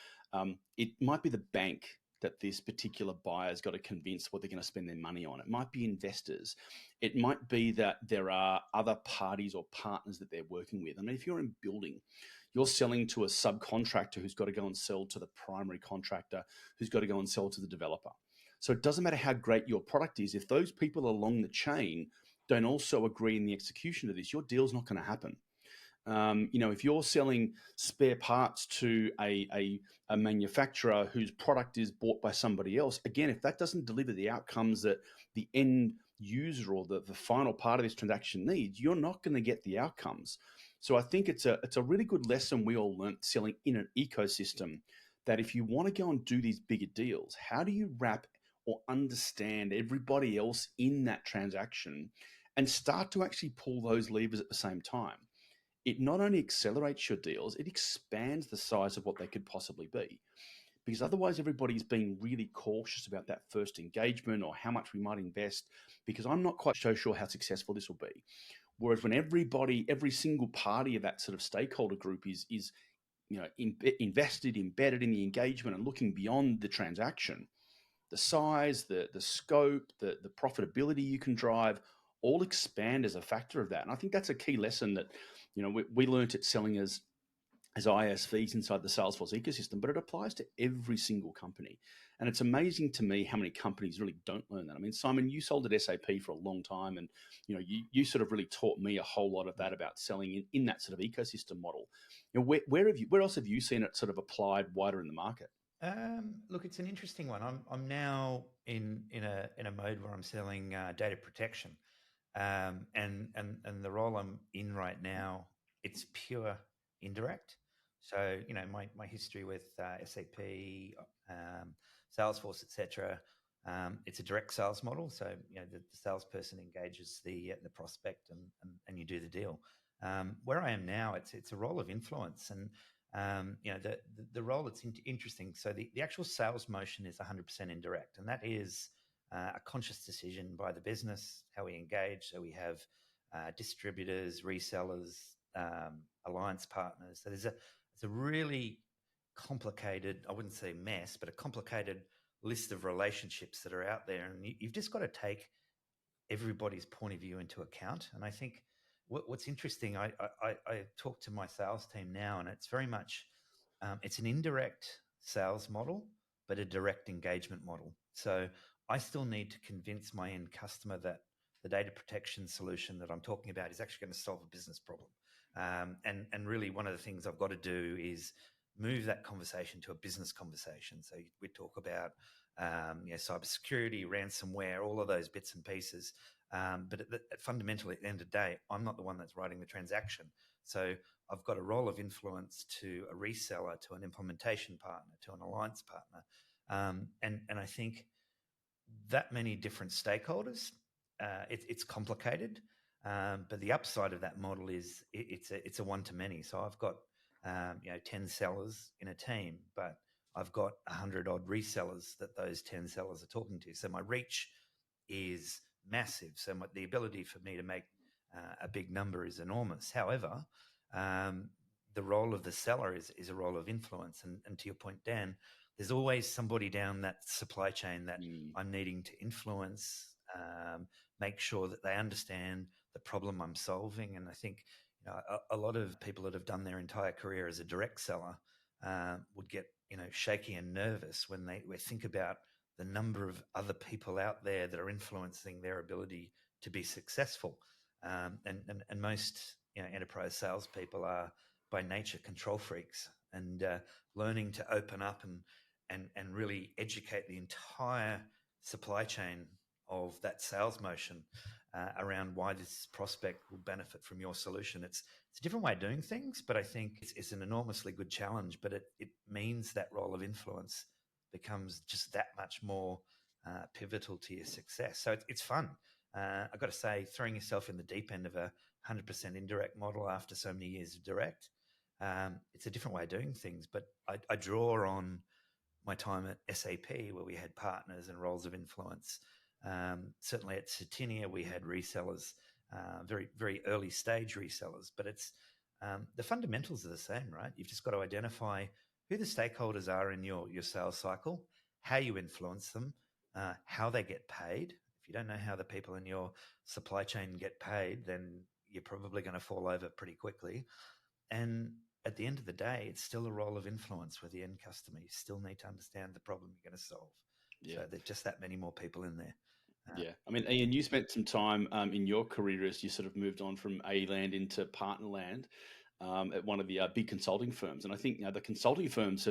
it might be the bank that this particular buyer's got to convince what they're going to spend their money on. It might be investors. It might be that there are other parties or partners that they're working with. I mean, if you're in building, you're selling to a subcontractor who's got to go and sell to the primary contractor, who's got to go and sell to the developer. So it doesn't matter how great your product is. If those people along the chain don't also agree in the execution of this, your deal's not going to happen. If you're selling spare parts to a manufacturer whose product is bought by somebody else, again, if that doesn't deliver the outcomes that the end user or the final part of this transaction needs, you're not going to get the outcomes. So I think it's a really good lesson we all learned selling in an ecosystem, that if you want to go and do these bigger deals, how do you wrap or understand everybody else in that transaction and start to actually pull those levers at the same time? It not only accelerates your deals, it expands the size of what they could possibly be. Because otherwise everybody's being really cautious about that first engagement or how much we might invest, because I'm not quite so sure how successful this will be. Whereas when every single party of that sort of stakeholder group is invested, embedded in the engagement and looking beyond the transaction, the size, the scope, the profitability you can drive, all expand as a factor of that. And I think that's a key lesson that we learned at selling as ISVs inside the Salesforce ecosystem, but it applies to every single company. And it's amazing to me how many companies really don't learn that. I mean, Simon, you sold at SAP for a long time, and you sort of really taught me a whole lot of that about selling in that sort of ecosystem model. Where else have you seen it sort of applied wider in the market? Look, it's an interesting one. I'm now in a mode where I'm selling data protection, and the role I'm in right now, it's pure indirect. So my history with SAP, Salesforce, etc. It's a direct sales model. So the salesperson engages the prospect, and you do the deal. Where I am now, it's a role of influence, and the role that's interesting. So the actual sales motion is 100% indirect, and that is a conscious decision by the business, how we engage. So we have distributors, resellers, alliance partners. So it's a really complicated, I wouldn't say mess, but a complicated list of relationships that are out there. And you've just got to take everybody's point of view into account. And I think what's interesting, I talk to my sales team now, and it's very much, it's an indirect sales model, but a direct engagement model. So I still need to convince my end customer that the data protection solution that I'm talking about is actually going to solve a business problem. And really one of the things I've got to do is move that conversation to a business conversation. So we talk about cybersecurity, ransomware, all of those bits and pieces. But fundamentally, at the end of the day, I'm not the one that's writing the transaction. So I've got a role of influence to a reseller, to an implementation partner, to an alliance partner. And I think that many different stakeholders, it's complicated. But the upside of that model is it's a one-to-many. So I've got 10 sellers in a team, but I've got 100 odd resellers that those 10 sellers are talking to. So my reach is massive. So the ability for me to make a big number is enormous. However, the role of the seller is a role of influence. And to your point, Dan, there's always somebody down that supply chain that I'm needing to influence, make sure that they understand the problem I'm solving. And I think a lot of people that have done their entire career as a direct seller would get shaky and nervous when they think about the number of other people out there that are influencing their ability to be successful. And most enterprise salespeople are by nature control freaks, and learning to open up and really educate the entire supply chain of that sales motion around why this prospect will benefit from your solution. It's a different way of doing things, but I think it's an enormously good challenge. But it means that role of influence becomes just that much more pivotal to your success. So it's fun. I've got to say, throwing yourself in the deep end of a 100% indirect model after so many years of direct, it's a different way of doing things. But I draw on my time at SAP, where we had partners and roles of influence. Certainly at Cetinia, we had resellers, very, very early stage resellers, but it's the fundamentals are the same, right? You've just got to identify who the stakeholders are in your sales cycle, how you influence them, how they get paid. If you don't know how the people in your supply chain get paid, then you're probably going to fall over pretty quickly. And at the end of the day, it's still a role of influence with the end customer. You still need to understand the problem you're going to solve. Yeah. So there's just that many more people in there. Yeah. I mean, Ian, you spent some time in your career as you sort of moved on from A land into partner land at one of the big consulting firms. And I think the consulting firms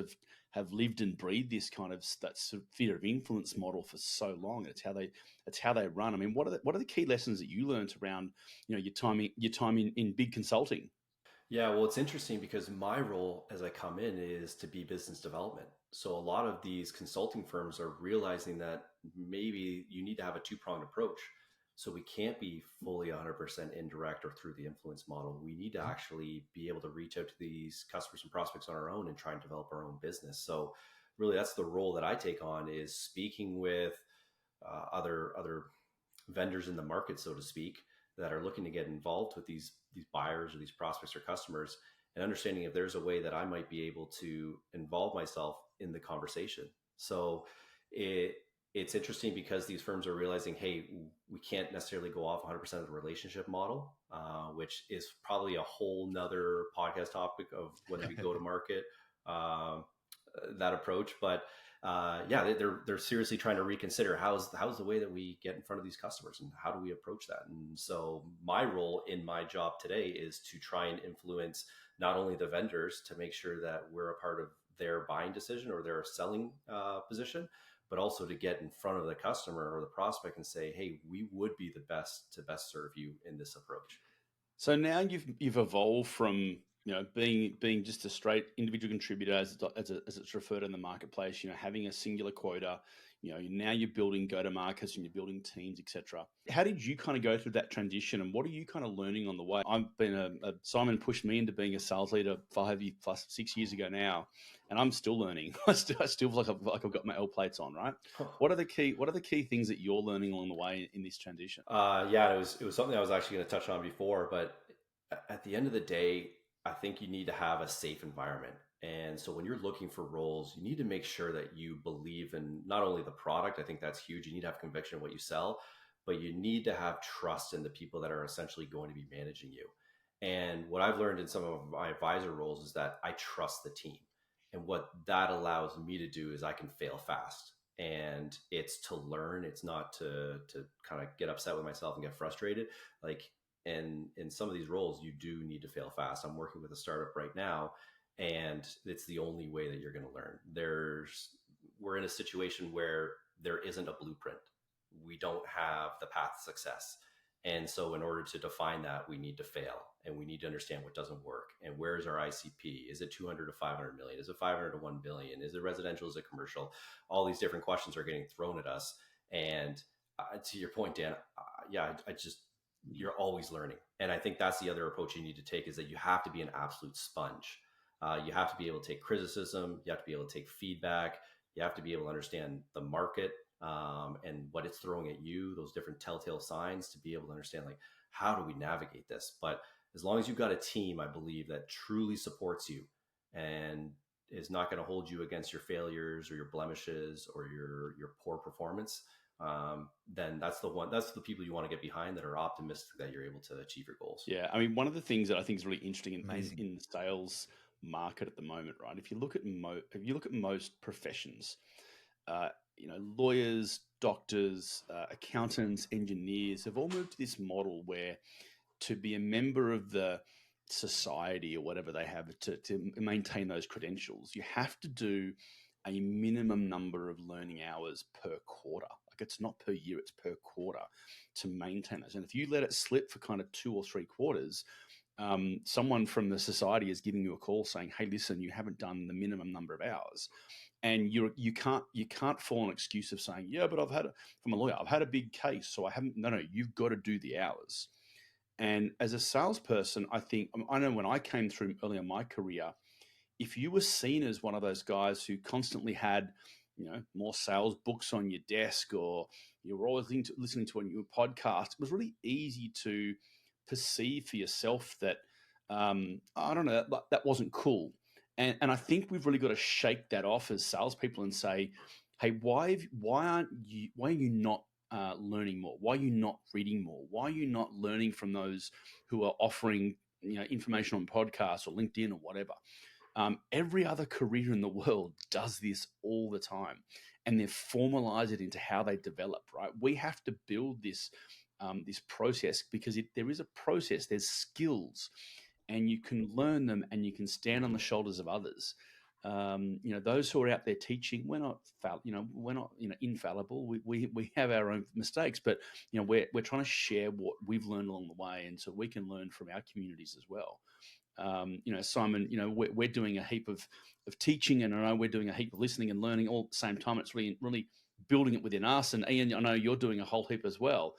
have lived and breathed this kind of that sphere of influence model for so long. It's how they run. I mean, what are the key lessons that you learned around your time in big consulting? Yeah, well, it's interesting because my role as I come in is to be business development. So a lot of these consulting firms are realizing that maybe you need to have a two-pronged approach. So we can't be fully 100% indirect or through the influence model. We need to actually be able to reach out to these customers and prospects on our own and try and develop our own business. So really that's the role that I take on, is speaking with other vendors in the market, so to speak, that are looking to get involved with these buyers or these prospects or customers, and understanding if there's a way that I might be able to involve myself in the conversation. So it's interesting because these firms are realizing, hey, we can't necessarily go off 100% of the relationship model, which is probably a whole nother podcast topic of whether we go to market that approach. But yeah, they're seriously trying to reconsider how's the way that we get in front of these customers and how do we approach that. And so my role in my job today is to try and influence not only the vendors to make sure that we're a part of their buying decision or their selling position, but also to get in front of the customer or the prospect and say, hey, we would be the best to best serve you in this approach. So now you've evolved from being just a straight individual contributor as it's referred in the marketplace. Having a singular quota. Now you're building go-to-markets and you're building teams, etc. How did you kind of go through that transition, and what are you kind of learning on the way? I've been Simon pushed me into being a sales leader 6 years ago now, and I'm still learning. I still feel like I've got my L plates on, right? What are the key things that you're learning along the way in this transition? Yeah, it was something I was actually going to touch on before, but at the end of the day, I think you need to have a safe environment. And so when you're looking for roles, you need to make sure that you believe in not only the product, I think that's huge. You need to have conviction in what you sell, but you need to have trust in the people that are essentially going to be managing you. And what I've learned in some of my advisor roles is that I trust the team. And what that allows me to do is I can fail fast. And it's to learn. It's not to kind of get upset with myself and get frustrated. Like, and in some of these roles, you do need to fail fast. I'm working with a startup right now, and it's the only way that you're going to learn. We're in a situation where there isn't a blueprint. We don't have the path to success. And so in order to define that, we need to fail and we need to understand what doesn't work. And where's our ICP? Is it 200 to 500 million? Is it 500 to 1 billion? Is it residential? Is it commercial? All these different questions are getting thrown at us. And to your point, Dan, you're always learning. And I think that's the other approach you need to take, is that you have to be an absolute sponge. You have to be able to take criticism. You have to be able to take feedback. You have to be able to understand the market and what it's throwing at you, those different telltale signs, to be able to understand, like, how do we navigate this? But as long as you've got a team, I believe, that truly supports you and is not going to hold you against your failures or your blemishes or your poor performance, then that's the people you want to get behind, that are optimistic that you're able to achieve your goals. Yeah, I mean, one of the things that I think is really interesting in the sales market at the moment, right? If you look at most professions, lawyers, doctors, accountants, engineers have all moved to this model where, to be a member of the society or whatever they have to maintain those credentials, you have to do a minimum number of learning hours per quarter. Like, it's not per year, it's per quarter, to maintain those. And if you let it slip for kind of 2 or 3 quarters, someone from the society is giving you a call saying, hey, listen, you haven't done the minimum number of hours. And you can't fall on an excuse of saying, yeah, but from a lawyer, I've had a big case, so I haven't. No, you've got to do the hours. And as a salesperson, I know when I came through early in my career, if you were seen as one of those guys who constantly had, more sales books on your desk, or you were always listening to a new podcast, it was really easy to perceive for yourself that, I don't know, that wasn't cool. And I think we've really got to shake that off as salespeople and say, hey, why are you not learning more? Why are you not reading more? Why are you not learning from those who are offering information on podcasts or LinkedIn or whatever? Every other career in the world does this all the time, and they formalize it into how they develop. Right? We have to build this process, because there is a process. There's skills, and you can learn them, and you can stand on the shoulders of others. Those who are out there teaching, we're not infallible. We have our own mistakes, but we're trying to share what we've learned along the way, and so we can learn from our communities as well. Simon, we're doing a heap of teaching, and I know we're doing a heap of listening and learning all at the same time. It's really, really building it within us. And Ian, I know you're doing a whole heap as well.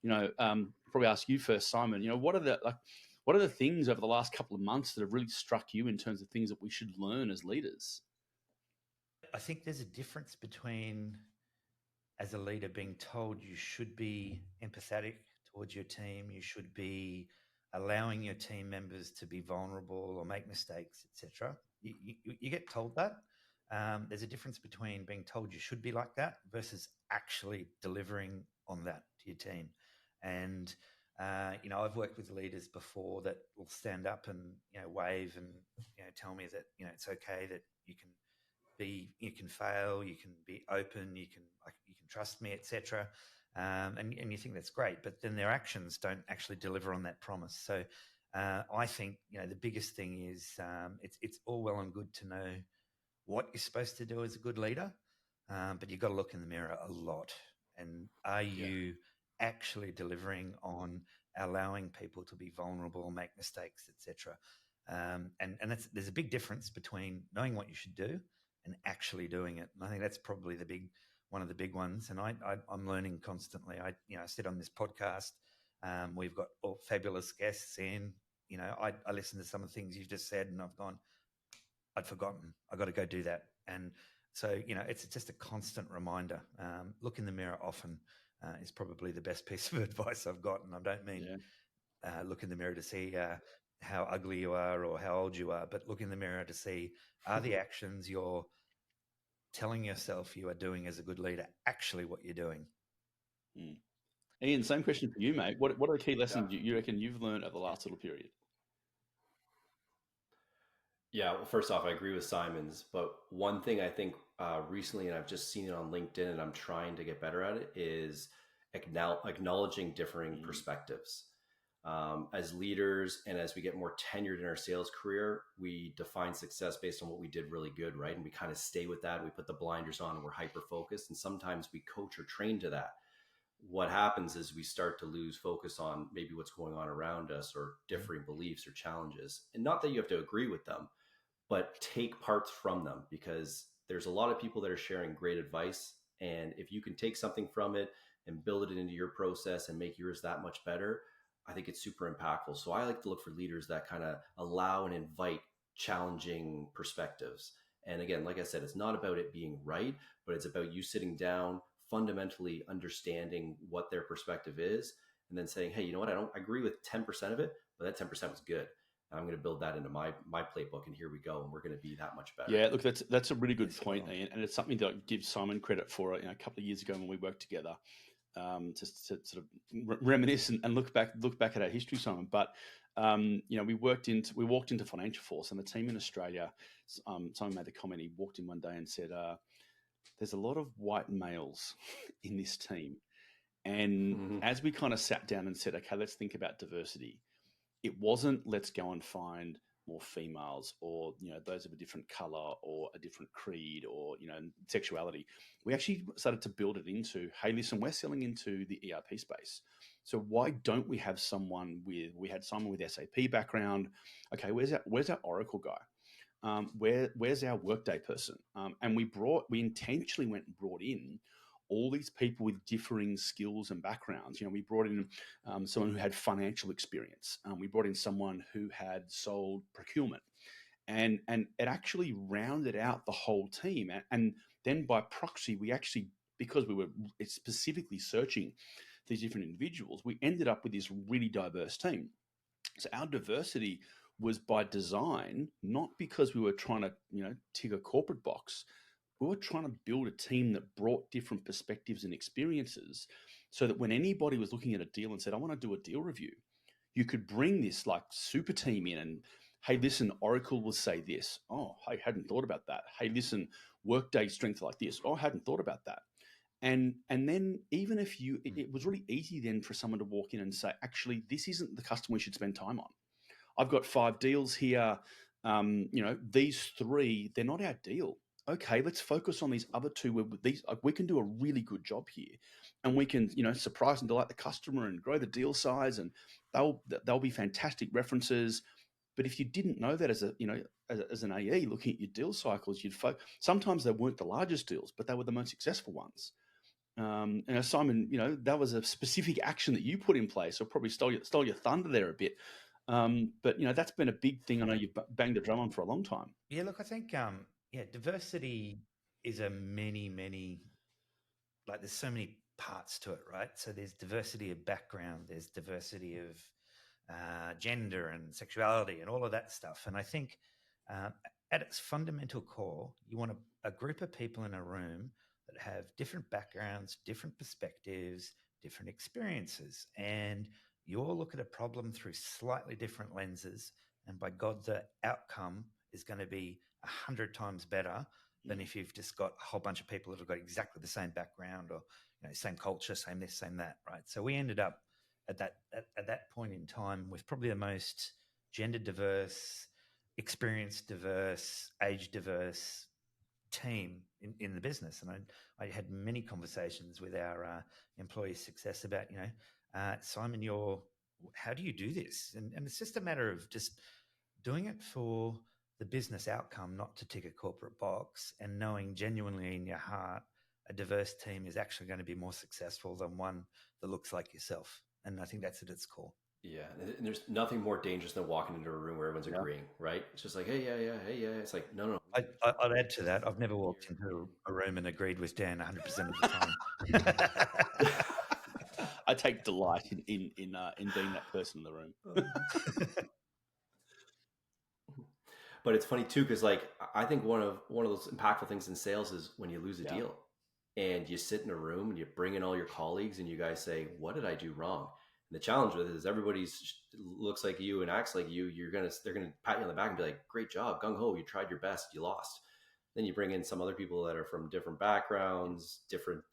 Probably ask you first, Simon. What are the things over the last couple of months that have really struck you in terms of things that we should learn as leaders? I think there's a difference between, as a leader, being told you should be empathetic towards your team. You should be allowing your team members to be vulnerable or make mistakes, etc. You get told that. There's a difference between being told you should be like that versus actually delivering on that to your team. And I've worked with leaders before that will stand up and wave and tell me that it's okay, that you can fail, you can be open, you can trust me, etc. And you think that's great, but then their actions don't actually deliver on that promise. So I think the biggest thing is it's all well and good to know what you're supposed to do as a good leader, but you've got to look in the mirror a lot. And are you actually delivering on allowing people to be vulnerable, make mistakes, etc.? And there's a big difference between knowing what you should do and actually doing it. And I think that's probably one of the big ones. And I'm learning constantly. I sit on this podcast. We've got all fabulous guests in. I listen to some of the things you've just said, and I've gone, I'd forgotten. I got to go do that. And so, it's just a constant reminder. Look in the mirror often is probably the best piece of advice I've got. And I don't mean look in the mirror to see how ugly you are or how old you are, but look in the mirror to see, are the actions you're telling yourself you are doing as a good leader actually what you're doing? Ian, same question for you, mate. What are the key lessons you reckon you've learned over the last little period? Yeah, well, first off, I agree with Simon's, but one thing I think recently, and I've just seen it on LinkedIn and I'm trying to get better at it, is acknowledging differing perspectives. As leaders and as we get more tenured in our sales career, we define success based on what we did really good, right? And we kind of stay with that. We put the blinders on and we're hyper-focused. And sometimes we coach or train to that. What happens is we start to lose focus on maybe what's going on around us or differing beliefs or challenges. And not that you have to agree with them, but take parts from them, because there's a lot of people that are sharing great advice. And if you can take something from it and build it into your process and make yours that much better, I think it's super impactful. So I like to look for leaders that kind of allow and invite challenging perspectives. And again, like I said, it's not about it being right, but it's about you sitting down, fundamentally understanding what their perspective is, and then saying, hey, you know what? I don't agree with 10% of it, but that 10% was good. I'm going to build that into my playbook, and here we go. And we're going to be that much better. Yeah, look, that's a really good point, Ian, and it's something that I give Simon credit for. A couple of years ago when we worked together, just to sort of reminisce and look back at our history, Simon. But we walked into Financial Force, and the team in Australia. Simon made the comment. He walked in one day and said, "There's a lot of white males in this team," and as we kind of sat down and said, "Okay, let's think about diversity," it wasn't let's go and find more females or those of a different color or a different creed or sexuality. We actually started to build it into, hey, listen, we're selling into the ERP space, so why don't we have someone with SAP background? Okay, where's our Oracle guy? Where's our Workday person? And we intentionally went and brought in all these people with differing skills and backgrounds. We brought in someone who had financial experience. We brought in someone who had sold procurement, and it actually rounded out the whole team. And then by proxy, we actually, because we were specifically searching these different individuals, we ended up with this really diverse team. So our diversity was by design, not because we were trying to tick a corporate box. We were trying to build a team that brought different perspectives and experiences, so that when anybody was looking at a deal and said, I want to do a deal review, you could bring this like super team in and, hey, listen, Oracle will say this. Oh, I hadn't thought about that. Hey, listen, Workday strength like this. Oh, I hadn't thought about that. And then even if it was really easy then for someone to walk in and say, actually, this isn't the customer we should spend time on. I've got 5 deals here. These 3, they're not our deal. Okay, let's focus on these other 2 where we can do a really good job here, and we can, surprise and delight the customer and grow the deal size, and they'll be fantastic references. But if you didn't know that as an AE looking at your deal cycles, sometimes they weren't the largest deals, but they were the most successful ones. And Simon, that was a specific action that you put in place, so probably stole your thunder there a bit. But that's been a big thing. I know you've banged the drum on for a long time. Yeah, look, I think diversity is a many, like there's so many parts to it, right? So there's diversity of background, there's diversity of gender and sexuality and all of that stuff. And I think at its fundamental core, you want a group of people in a room that have different backgrounds, different perspectives, different experiences, and you all look at a problem through slightly different lenses. And by God, the outcome is going to be 100 times better than if you've just got a whole bunch of people that have got exactly the same background or same culture, same this, same that, right? So we ended up at that point in time with probably the most gender diverse, experience diverse, age diverse team in the business. And I had many conversations with our employee success about, Simon, how do you do this? And it's just a matter of just doing it for the business outcome, not to tick a corporate box, and knowing genuinely in your heart a diverse team is actually going to be more successful than one that looks like yourself. And I think that's at its core. Yeah, and there's nothing more dangerous than walking into a room where everyone's agreeing, right? It's just like, hey, yeah. It's like, no. I'd add to that. I've never walked into a room and agreed with Dan 100% of the time. I take delight in being that person in the room. But it's funny too, because like I think one of those impactful things in sales is when you lose a deal, and you sit in a room and you bring in all your colleagues and you guys say, "What did I do wrong?" And the challenge with it is everybody's looks like you and acts like you. They're gonna pat you on the back and be like, "Great job, gung ho! You tried your best. You lost." Then you bring in some other people that are from different backgrounds, different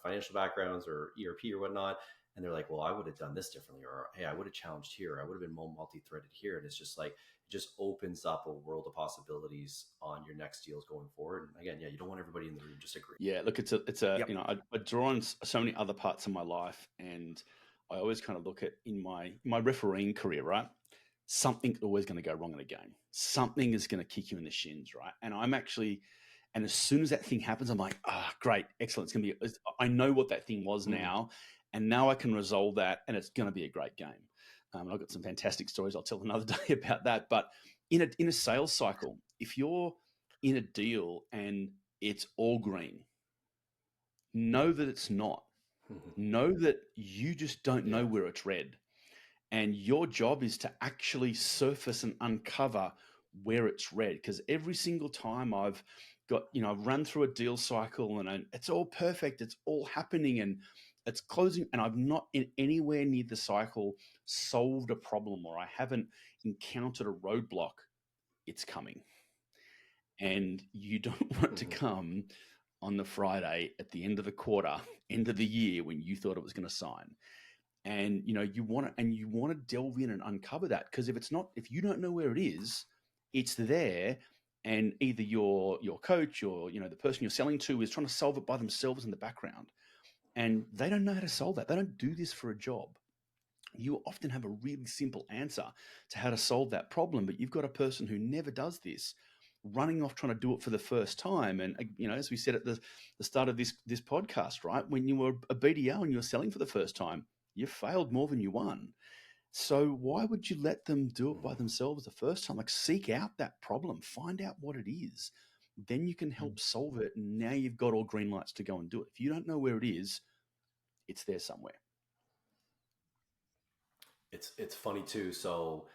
financial backgrounds, or ERP or whatnot, and they're like, "Well, I would have done this differently," or "Hey, I would have challenged here. I would have been more multi-threaded here." And it's just like it just opens up a world of possibilities on your next deals going forward. And again, you don't want everybody in the room just agree. Yeah, look, it's a yep. I draw on so many other parts of my life, and I always kind of look at in my refereeing career, right? Something's always going to go wrong in a game. Something is going to kick you in the shins, right? And as soon as that thing happens, I'm like, great, excellent. It's going to be, I know what that thing was now, and now I can resolve that, and it's going to be a great game. And I've got some fantastic stories I'll tell another day about that. But in a sales cycle, if you're in a deal and it's all green, know that it's not. Know that you just don't know where it's red. And your job is to actually surface and uncover where it's red. Because every single time I've run through a deal cycle and it's all perfect, it's all happening and it's closing, and I've not in anywhere near the cycle solved a problem, or I haven't encountered a roadblock, it's coming. And you don't want to come on the Friday at the end of the quarter, end of the year, when you thought it was going to sign. And you want to delve in and uncover that, because if you don't know where it is, it's there, and either your coach or the person you're selling to is trying to solve it by themselves in the background, and they don't know how to solve that. They don't do this for a job. You often have a really simple answer to how to solve that problem, but you've got a person who never does this running off trying to do it for the first time. And as we said at the start of this podcast, right, when you were a BDO and you were selling for the first time, you failed more than you won. So why would you let them do it by themselves the first time? Like, seek out that problem, find out what it is. Then you can help solve it. And now you've got all green lights to go and do it. If you don't know where it is, it's there somewhere. It's funny too. So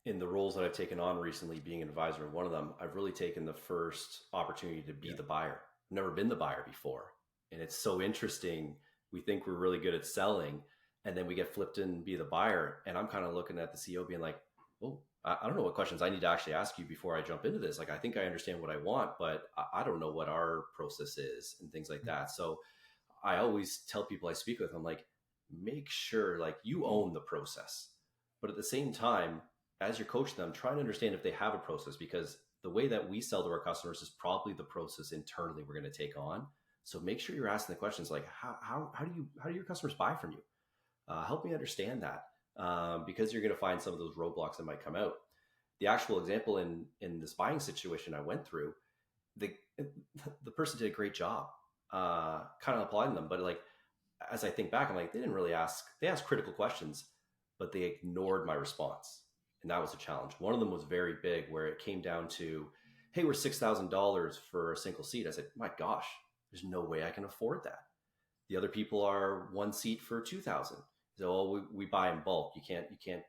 in the roles that I've taken on recently, being an advisor in one of them, I've really taken the first opportunity to be the buyer. I've never been the buyer before. And it's so interesting. We think we're really good at selling, and then we get flipped in and be the buyer. And I'm kind of looking at the CEO being like, oh, I don't know what questions I need to actually ask you before I jump into this. Like, I think I understand what I want, but I don't know what our process is and things like that. So I always tell people I speak with, I'm like, make sure like you own the process. But at the same time, as you're coaching them, try and understand if they have a process, because the way that we sell to our customers is probably the process internally we're going to take on. So make sure you're asking the questions like, how do your customers buy from you? Help me understand that, because you're going to find some of those roadblocks that might come out. The actual example in this buying situation I went through, the person did a great job, kind of applying them. But like, as I think back, I'm like, they asked critical questions, but they ignored my response. And that was a challenge. One of them was very big, where it came down to, hey, we're $6,000 for a single seat. I said, my gosh, there's no way I can afford that. The other people are one seat for 2,000. So, we buy in bulk. You can't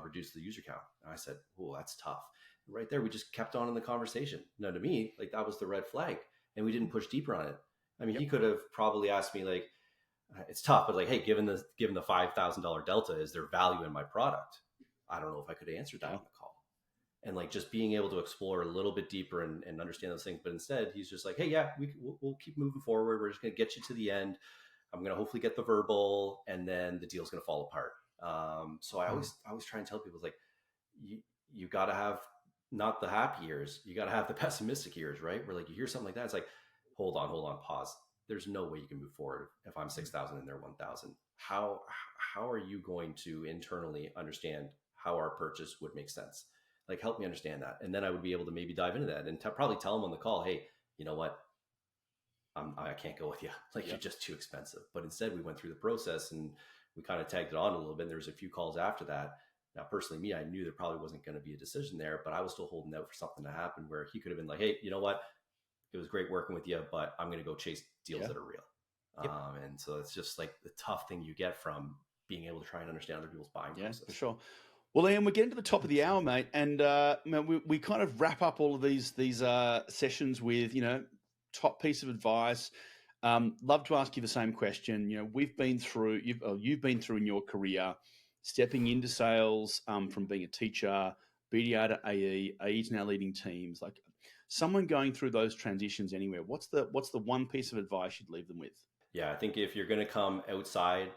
reduce the user count. And I said, oh, that's tough. Right there, we just kept on in the conversation. Now, to me, like, that was the red flag, and we didn't push deeper on it. I mean, he could have probably asked me, like, it's tough, but like, hey, given the $5,000 delta, is there value in my product? I don't know if I could have answered that on the call. And like, just being able to explore a little bit deeper and understand those things. But instead, he's just like, hey, yeah, we'll keep moving forward. We're just going to get you to the end. I'm going to hopefully get the verbal, and then the deal's going to fall apart. So I always try and tell people, like, you got to have not the happy years, you got to have the pessimistic years, right? Where like you hear something like that, it's like, hold on, pause. There's no way you can move forward if I'm 6,000 and they're 1,000. How are you going to internally understand how our purchase would make sense? Like, help me understand that. And then I would be able to maybe dive into that and probably tell them on the call, hey, you know what? I can't go with you. Like, you're just too expensive. But instead, we went through the process and we kind of tagged it on a little bit. And there was a few calls after that. Now, personally, I knew there probably wasn't going to be a decision there, but I was still holding out for something to happen where he could have been like, hey, you know what? It was great working with you, but I'm going to go chase deals that are real. And so it's just like the tough thing you get from being able to try and understand other people's buying process. For sure. Well, Ian, we're getting to the top of the hour, mate, and we kind of wrap up all of these sessions with, top piece of advice. Love to ask you the same question. We've been through, you've been through in your career, stepping into sales from being a teacher, BDR to AE to now leading teams. Like, someone going through those transitions anywhere, what's the one piece of advice you'd leave them with? Yeah, I think if you're going to come outside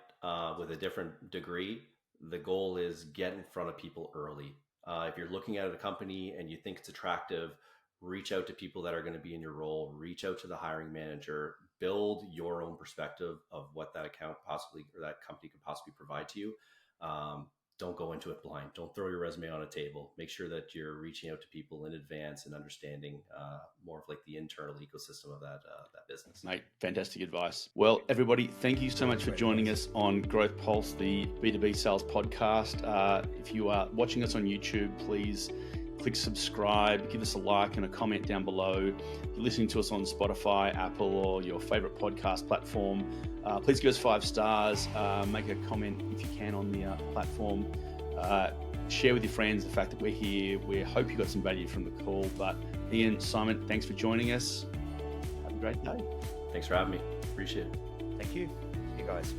with a different degree, the goal is get in front of people early. If you're looking at a company and you think it's attractive, reach out to people that are going to be in your role, reach out to the hiring manager, build your own perspective of what that account possibly, or that company could possibly provide to you. Don't go into it blind. Don't throw your resume on a table. Make sure that you're reaching out to people in advance and understanding more of like the internal ecosystem of that business. Mate, fantastic advice. Well, everybody, thank you so much for joining us on GrowthPulse, the B2B Sales Podcast. If you are watching us on YouTube, please click subscribe, give us a like and a comment down below. If you're listening to us on Spotify, Apple, or your favorite podcast platform, please give us 5 stars, make a comment if you can on the platform. Share with your friends the fact that we're here. We hope you got some value from the call. But Ian, Simon, thanks for joining us. Have a great day. Thanks for having me. Appreciate it. Thank you. You guys.